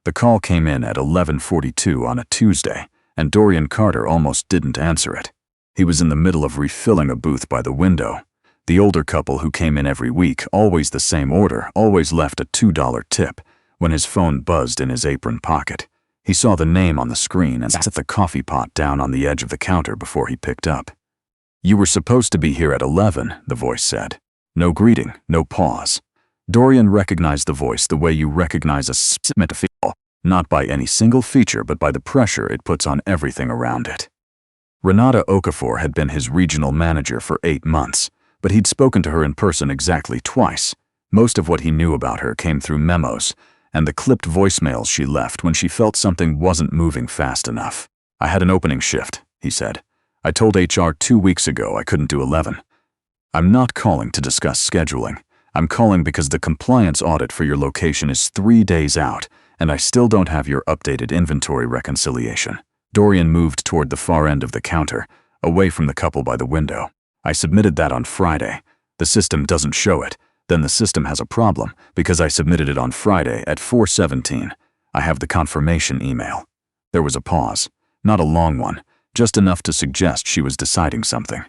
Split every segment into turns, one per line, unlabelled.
The call came in at 11:42 on a Tuesday, and Dorian Carter almost didn't answer it. He was in the middle of refilling a booth by the window. The older couple who came in every week, always the same order, always left a $2 tip. When his phone buzzed in his apron pocket, he saw the name on the screen and set the coffee pot down on the edge of the counter before he picked up. "You were supposed to be here at 11, the voice said. No greeting, no pause. Dorian recognized the voice the way you recognize a submit file, not by any single feature but by the pressure it puts on everything around it. Renata Okafor had been his regional manager for 8 months, but he'd spoken to her in person exactly twice. Most of what he knew about her came through memos and the clipped voicemails she left when she felt something wasn't moving fast enough. "I had an opening shift," he said. "I told HR 2 weeks ago I couldn't do 11. I'm not calling to discuss scheduling. I'm calling because the compliance audit for your location is 3 days out, and I still don't have your updated inventory reconciliation." Dorian moved toward the far end of the counter, away from the couple by the window. "I submitted that on Friday. The system doesn't show it. Then the system has a problem because I submitted it on Friday at 4:17. I have the confirmation email." There was a pause. Not a long one, just enough to suggest she was deciding something.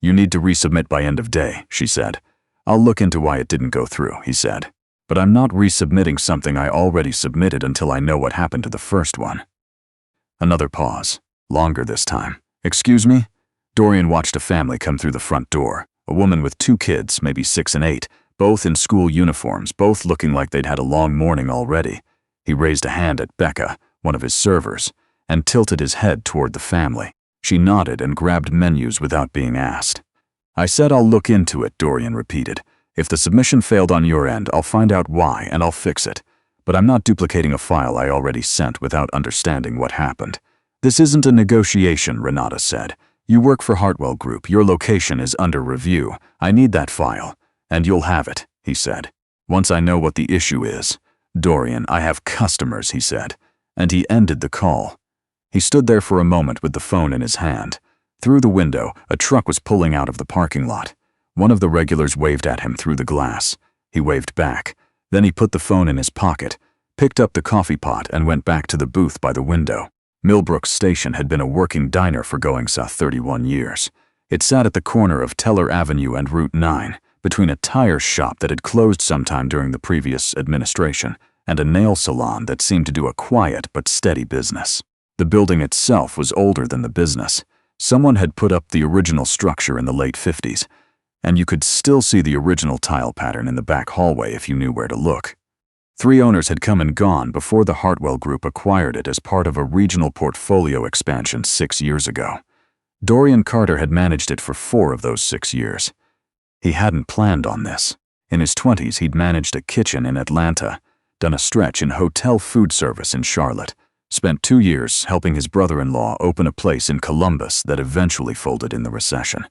"You need to resubmit by end of day," she said. "I'll look into why it didn't go through," he said. "But I'm not resubmitting something I already submitted until I know what happened to the first one." Another pause. Longer this time. "Excuse me?" Dorian watched a family come through the front door. A woman with 2 kids, maybe 6 and 8, both in school uniforms, both looking like they'd had a long morning already. He raised a hand at Becca, one of his servers, and tilted his head toward the family. She nodded and grabbed menus without being asked. "I said I'll look into it," Dorian repeated. "If the submission failed on your end, I'll find out why and I'll fix it. But I'm not duplicating a file I already sent without understanding what happened." "This isn't a negotiation," Renata said. "You work for Hartwell Group. Your location is under review. I need that file. And you'll have it," he said. "Once I know what the issue is." "Dorian, I have customers," he said. And he ended the call. He stood there for a moment with the phone in his hand. Through the window, a truck was pulling out of the parking lot. One of the regulars waved at him through the glass. He waved back. Then he put the phone in his pocket, picked up the coffee pot, and went back to the booth by the window. Millbrook Station had been a working diner for going south 31 years. It sat at the corner of Teller Avenue and Route 9, between a tire shop that had closed sometime during the previous administration and a nail salon that seemed to do a quiet but steady business. The building itself was older than the business. Someone had put up the original structure in the late 50s, and you could still see the original tile pattern in the back hallway if you knew where to look. 3 owners had come and gone before the Hartwell Group acquired it as part of a regional portfolio expansion 6 years ago. Dorian Carter had managed it for 4 of those 6 years. He hadn't planned on this. In his 20s, he'd managed a kitchen in Atlanta, done a stretch in hotel food service in Charlotte, spent 2 years helping his brother-in-law open a place in Columbus that eventually folded in the recession.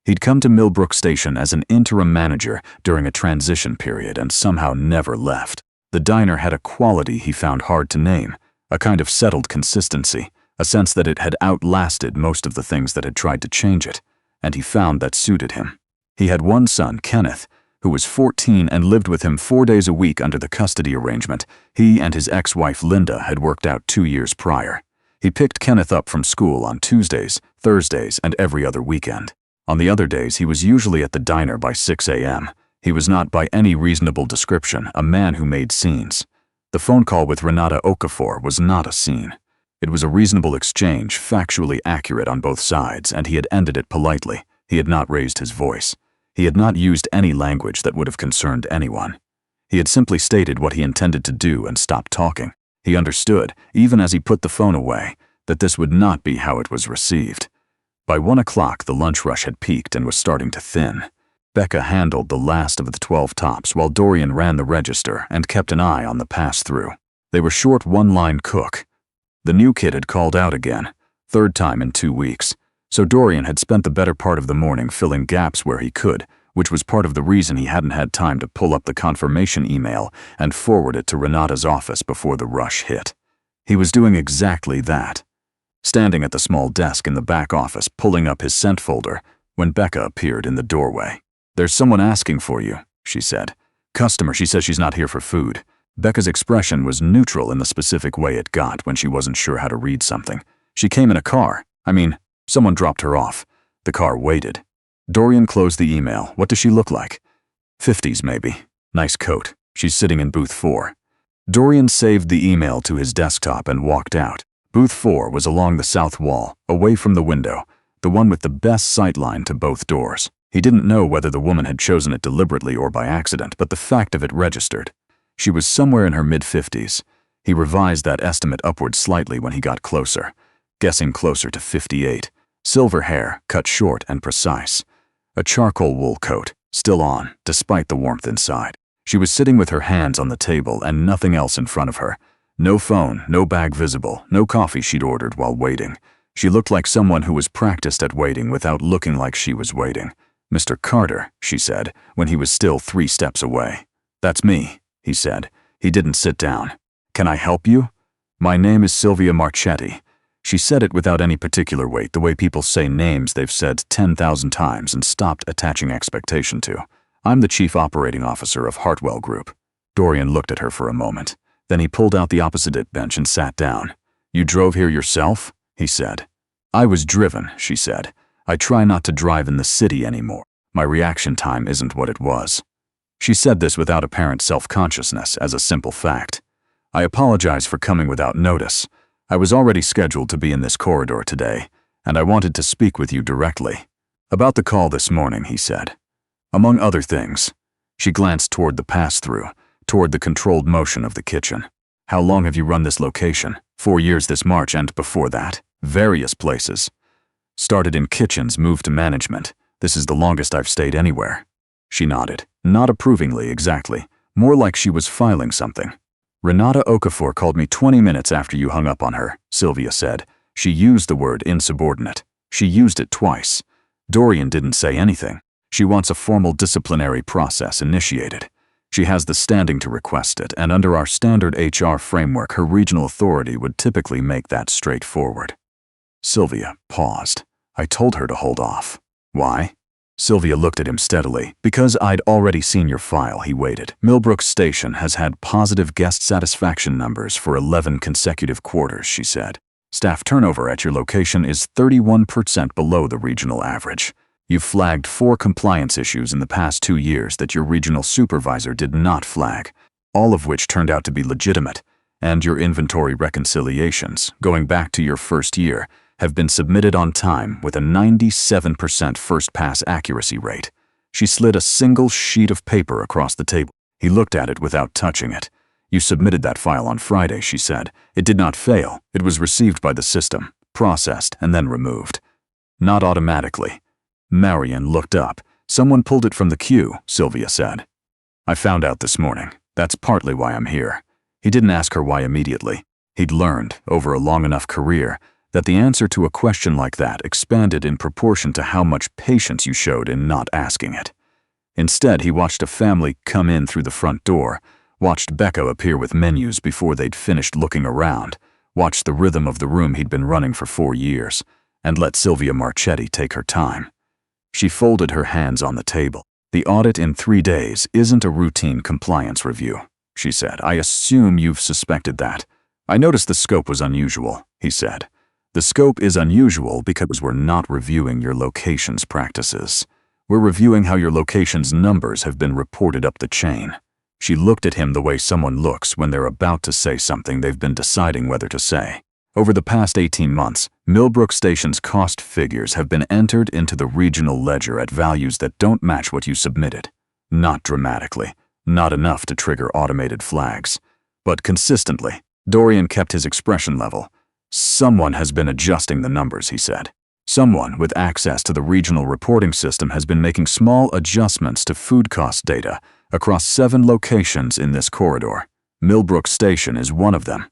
He'd come to Millbrook Station as an interim manager during a transition period and somehow never left. The diner had a quality he found hard to name, a kind of settled consistency, a sense that it had outlasted most of the things that had tried to change it, and he found that suited him. He had one son, Kenneth, who was 14 and lived with him 4 days a week under the custody arrangement he and his ex-wife Linda had worked out 2 years prior. He picked Kenneth up from school on Tuesdays, Thursdays, and every other weekend. On the other days, he was usually at the diner by 6 a.m. He was not, by any reasonable description, a man who made scenes. The phone call with Renata Okafor was not a scene. It was a reasonable exchange, factually accurate on both sides, and he had ended it politely. He had not raised his voice. He had not used any language that would have concerned anyone. He had simply stated what he intended to do and stopped talking. He understood, even as he put the phone away, that this would not be how it was received. By 1 o'clock, the lunch rush had peaked and was starting to thin. Becca handled the last of the 12 tops while Dorian ran the register and kept an eye on the pass-through. They were short one-line cook. The new kid had called out again, 3rd time in 2 weeks. So Dorian had spent the better part of the morning filling gaps where he could, which was part of the reason he hadn't had time to pull up the confirmation email and forward it to Renata's office before the rush hit. He was doing exactly that. Standing at the small desk in the back office pulling up his sent folder when Becca appeared in the doorway. "There's someone asking for you," she said. "Customer, she says she's not here for food." Becca's expression was neutral in the specific way it got when she wasn't sure how to read something. She came in a car. Someone dropped her off. The car waited. Dorian closed the email. What does she look like? 50s, maybe. Nice coat. She's sitting in booth 4. Dorian saved the email to his desktop and walked out. Booth 4 was along the south wall, away from the window, the one with the best sightline to both doors. He didn't know whether the woman had chosen it deliberately or by accident, but the fact of it registered. She was somewhere in her mid-50s. He revised that estimate upward slightly when he got closer, guessing closer to 58. Silver hair, cut short and precise. A charcoal wool coat, still on, despite the warmth inside. She was sitting with her hands on the table and nothing else in front of her. No phone, no bag visible, no coffee she'd ordered while waiting. She looked like someone who was practiced at waiting without looking like she was waiting. "Mr. Carter," she said, when he was still 3 steps away. "That's me," he said. He didn't sit down. "Can I help you?" "My name is Sylvia Marchetti." She said it without any particular weight, the way people say names they've said 10,000 times and stopped attaching expectation to. "I'm the chief operating officer of Hartwell Group." Dorian looked at her for a moment. Then he pulled out the opposite bench and sat down. "You drove here yourself?" he said. "I was driven," she said. "I try not to drive in the city anymore. My reaction time isn't what it was." She said this without apparent self-consciousness, as a simple fact. "I apologize for coming without notice. I was already scheduled to be in this corridor today, and I wanted to speak with you directly. About the call this morning," he said. "Among other things." She glanced toward the pass-through, toward the controlled motion of the kitchen. "How long have you run this location?" 4 years this March, and before that, various places. "Started in kitchens, moved to management. This is the longest I've stayed anywhere." She nodded, not approvingly exactly, more like she was filing something. "Renata Okafor called me 20 minutes after you hung up on her," Sylvia said. She used the word insubordinate. She used it twice. Dorian didn't say anything. "She wants a formal disciplinary process initiated. She has the standing to request it, and under our standard HR framework, her regional authority would typically make that straightforward." Sylvia paused. "I told her to hold off." "Why?" Sylvia looked at him steadily. "Because I'd already seen your file," he waited. "Millbrook Station has had positive guest satisfaction numbers for 11 consecutive quarters," she said. "Staff turnover at your location is 31% below the regional average. You've flagged 4 compliance issues in the past 2 years that your regional supervisor did not flag, all of which turned out to be legitimate, and your inventory reconciliations, going back to your first year, have been submitted on time with a 97% first-pass accuracy rate." She slid a single sheet of paper across the table. He looked at it without touching it. "You submitted that file on Friday," she said. "It did not fail. It was received by the system, processed, and then removed." "Not automatically." Marion looked up. "Someone pulled it from the queue," Sylvia said. "I found out this morning. That's partly why I'm here." He didn't ask her why immediately. He'd learned, over a long enough career, that the answer to a question like that expanded in proportion to how much patience you showed in not asking it. Instead, he watched a family come in through the front door, watched Becca appear with menus before they'd finished looking around, watched the rhythm of the room he'd been running for 4 years, and let Sylvia Marchetti take her time. She folded her hands on the table. "The audit in 3 days isn't a routine compliance review," she said. "I assume you've suspected that." "I noticed the scope was unusual," he said. "The scope is unusual because we're not reviewing your location's practices. We're reviewing how your location's numbers have been reported up the chain." She looked at him the way someone looks when they're about to say something they've been deciding whether to say. "Over the past 18 months, Millbrook Station's cost figures have been entered into the regional ledger at values that don't match what you submitted. Not dramatically, not enough to trigger automated flags, but consistently." Dorian kept his expression level. "Someone has been adjusting the numbers," he said. "Someone with access to the regional reporting system has been making small adjustments to food cost data across 7 locations in this corridor. Millbrook Station is one of them.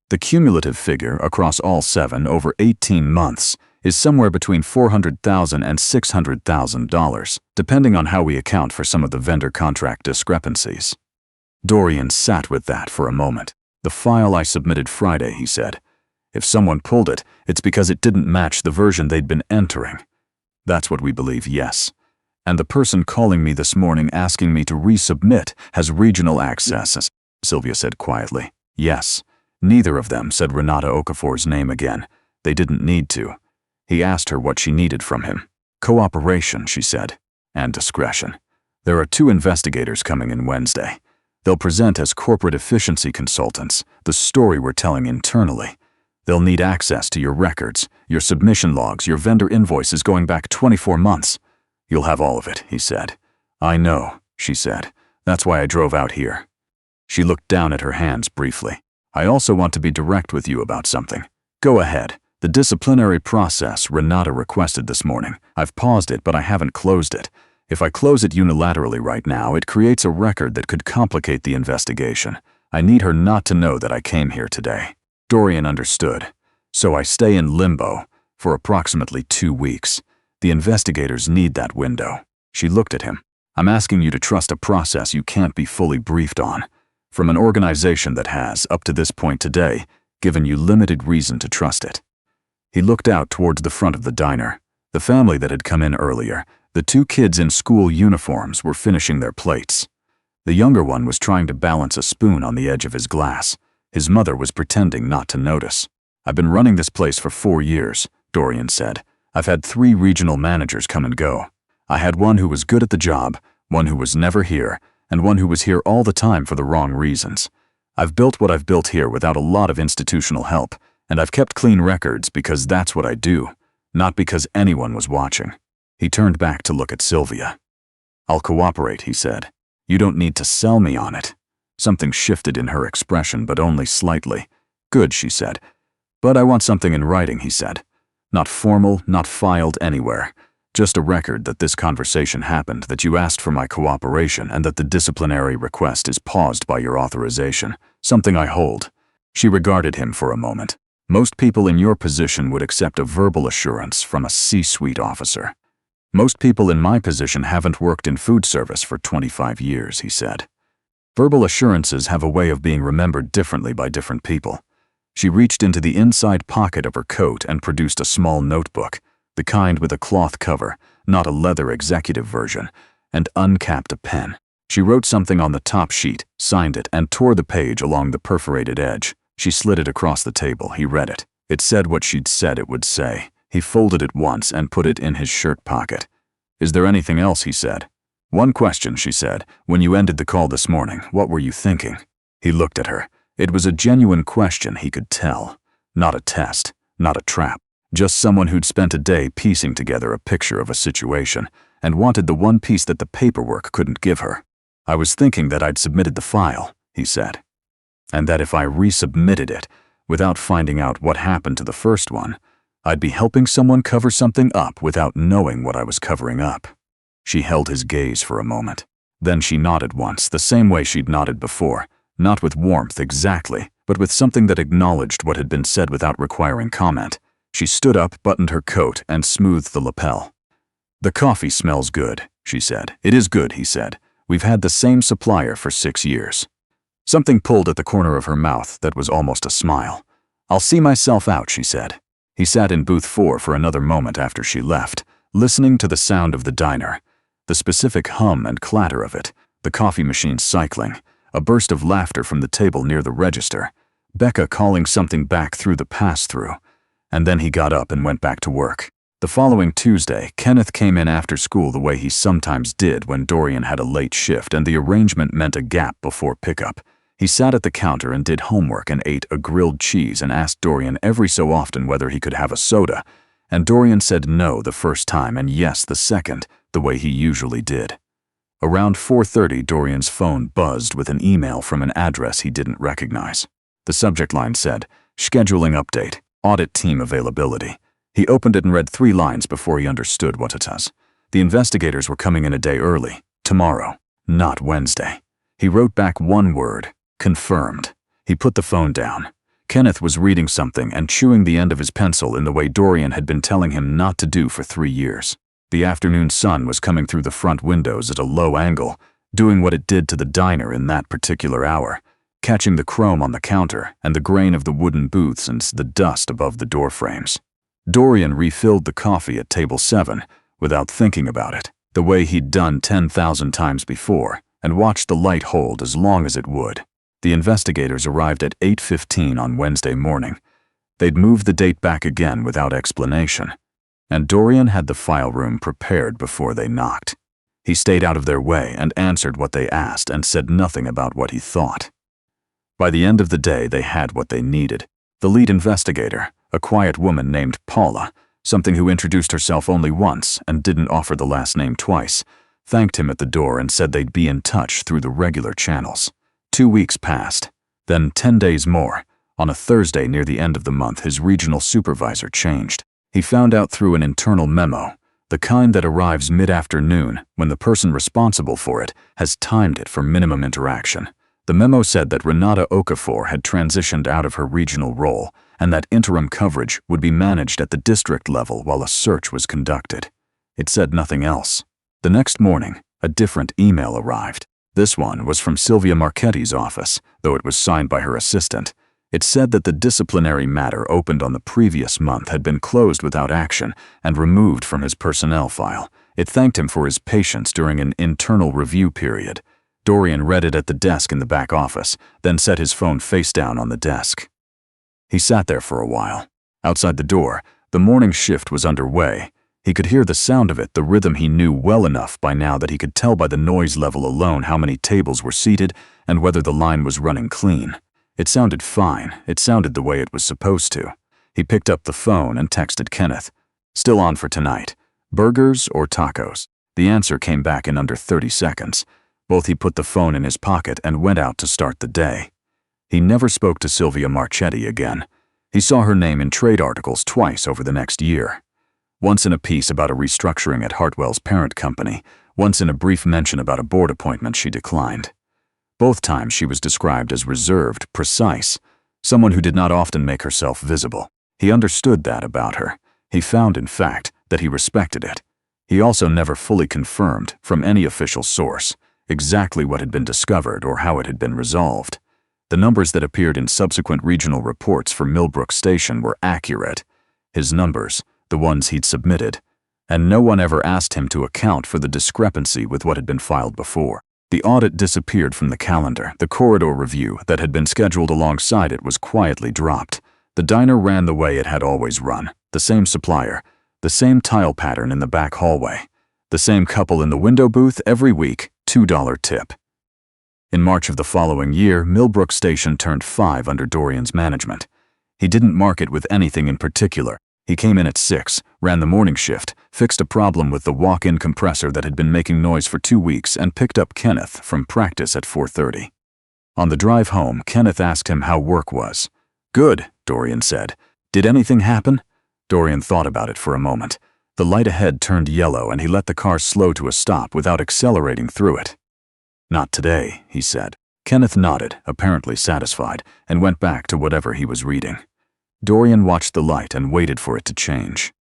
The cumulative figure across all 7 over 18 months is somewhere between $400,000 and $600,000, depending on how we account for some of the vendor contract discrepancies." Dorian sat with that for a moment. "The file I submitted Friday," he said. "If someone pulled it, it's because it didn't match the version they'd been entering." "That's what we believe, yes. And the person calling me this morning asking me to resubmit has regional access." Sylvia said quietly. Yes. Neither of them said Renata Okafor's name again. They didn't need to. He asked her what she needed from him. Cooperation, she said, and discretion. There are 2 investigators coming in Wednesday. They'll present as corporate efficiency consultants, the story we're telling internally. They'll need access to your records, your submission logs, your vendor invoices going back 24 months. You'll have all of it, he said. I know, she said. That's why I drove out here. She looked down at her hands briefly. I also want to be direct with you about something. Go ahead. The disciplinary process Renata requested this morning. I've paused it, but I haven't closed it. If I close it unilaterally right now, it creates a record that could complicate the investigation. I need her not to know that I came here today. Dorian understood. So I stay in limbo for approximately 2 weeks. The investigators need that window. She looked at him. I'm asking you to trust a process you can't be fully briefed on, from an organization that has, up to this point today, given you limited reason to trust it. He looked out towards the front of the diner. The family that had come in earlier, the 2 kids in school uniforms, were finishing their plates. The younger one was trying to balance a spoon on the edge of his glass. His mother was pretending not to notice. I've been running this place for 4 years, Dorian said. I've had 3 regional managers come and go. I had one who was good at the job, one who was never here, and one who was here all the time for the wrong reasons. I've built what I've built here without a lot of institutional help, and I've kept clean records because that's what I do, not because anyone was watching. He turned back to look at Sylvia. I'll cooperate, he said. You don't need to sell me on it. Something shifted in her expression, but only slightly. Good, she said. But I want something in writing, he said. Not formal, not filed anywhere. Just a record that this conversation happened, that you asked for my cooperation, and that the disciplinary request is paused by your authorization. Something I hold. She regarded him for a moment. Most people in your position would accept a verbal assurance from a C-suite officer. Most people in my position haven't worked in food service for 25 years, he said. Verbal assurances have a way of being remembered differently by different people. She reached into the inside pocket of her coat and produced a small notebook, the kind with a cloth cover, not a leather executive version, and uncapped a pen. She wrote something on the top sheet, signed it, and tore the page along the perforated edge. She slid it across the table. He read it. It said what she'd said it would say. He folded it once and put it in his shirt pocket. Is there anything else, he said. One question, she said. When you ended the call this morning, what were you thinking? He looked at her. It was a genuine question, he could tell. Not a test, not a trap. Just someone who'd spent a day piecing together a picture of a situation and wanted the one piece that the paperwork couldn't give her. I was thinking that I'd submitted the file, he said. And that if I resubmitted it, without finding out what happened to the first one, I'd be helping someone cover something up without knowing what I was covering up. She held his gaze for a moment. Then she nodded once, the same way she'd nodded before, not with warmth exactly, but with something that acknowledged what had been said without requiring comment. She stood up, buttoned her coat, and smoothed the lapel. The coffee smells good, she said. It is good, he said. We've had the same supplier for 6 years. Something pulled at the corner of her mouth that was almost a smile. I'll see myself out, she said. He sat in booth 4 for another moment after she left, listening to the sound of the diner, the specific hum and clatter of it, the coffee machine cycling, a burst of laughter from the table near the register, Becca calling something back through the pass-through, and then he got up and went back to work. The following Tuesday, Kenneth came in after school the way he sometimes did when Dorian had a late shift and the arrangement meant a gap before pickup. He sat at the counter and did homework and ate a grilled cheese and asked Dorian every so often whether he could have a soda, and Dorian said no the first time and yes the second, the way he usually did. Around 4:30, Dorian's phone buzzed with an email from an address he didn't recognize. The subject line said, "Scheduling update, audit team availability." He opened it and read 3 lines before he understood what it was. The investigators were coming in a day early, tomorrow, not Wednesday. He wrote back one word, confirmed. He put the phone down. Kenneth was reading something and chewing the end of his pencil in the way Dorian had been telling him not to do for 3 years. The afternoon sun was coming through the front windows at a low angle, doing what it did to the diner in that particular hour, catching the chrome on the counter and the grain of the wooden booths and the dust above the door frames. Dorian refilled the coffee at table 7 without thinking about it, the way he'd done 10,000 times before, and watched the light hold as long as it would. The investigators arrived at 8:15 on Wednesday morning. They'd moved the date back again without explanation, and Dorian had the file room prepared before they knocked. He stayed out of their way and answered what they asked and said nothing about what he thought. By the end of the day, they had what they needed. The lead investigator, a quiet woman named Paula, something who introduced herself only once and didn't offer the last name twice, thanked him at the door and said they'd be in touch through the regular channels. 2 weeks passed, then 10 days more. On a Thursday near the end of the month, his regional supervisor changed. He found out through an internal memo, the kind that arrives mid-afternoon when the person responsible for it has timed it for minimum interaction. The memo said that Renata Okafor had transitioned out of her regional role and that interim coverage would be managed at the district level while a search was conducted. It said nothing else. The next morning, a different email arrived. This one was from Sylvia Marchetti's office, though it was signed by her assistant. It said that the disciplinary matter opened on the previous month had been closed without action and removed from his personnel file. It thanked him for his patience during an internal review period. Dorian read it at the desk in the back office, then set his phone face down on the desk. He sat there for a while. Outside the door, the morning shift was underway. He could hear the sound of it, the rhythm he knew well enough by now that he could tell by the noise level alone how many tables were seated and whether the line was running clean. It sounded fine. It sounded the way it was supposed to. He picked up the phone and texted Kenneth. "Still on for tonight. Burgers or tacos?" The answer came back in under 30 seconds. Both he put the phone in his pocket and went out to start the day. He never spoke to Sylvia Marchetti again. He saw her name in trade articles twice over the next year. Once in a piece about a restructuring at Hartwell's parent company, once in a brief mention about a board appointment she declined. Both times she was described as reserved, precise, someone who did not often make herself visible. He understood that about her. He found, in fact, that he respected it. He also never fully confirmed, from any official source, exactly what had been discovered or how it had been resolved. The numbers that appeared in subsequent regional reports for Millbrook Station were accurate. His numbers, the ones he'd submitted, and no one ever asked him to account for the discrepancy with what had been filed before. The audit disappeared from the calendar. The corridor review that had been scheduled alongside it was quietly dropped. The diner ran the way it had always run, the same supplier, the same tile pattern in the back hallway, the same couple in the window booth every week, $2 tip. In March of the following year, Millbrook Station turned 5 under Dorian's management. He didn't mark it with anything in particular. He came in at 6, ran the morning shift, fixed a problem with the walk-in compressor that had been making noise for 2 weeks, and picked up Kenneth from practice at 4:30. On the drive home, Kenneth asked him how work was. "Good," Dorian said. "Did anything happen?" Dorian thought about it for a moment. The light ahead turned yellow and he let the car slow to a stop without accelerating through it. "Not today," he said. Kenneth nodded, apparently satisfied, and went back to whatever he was reading. Dorian watched the light and waited for it to change.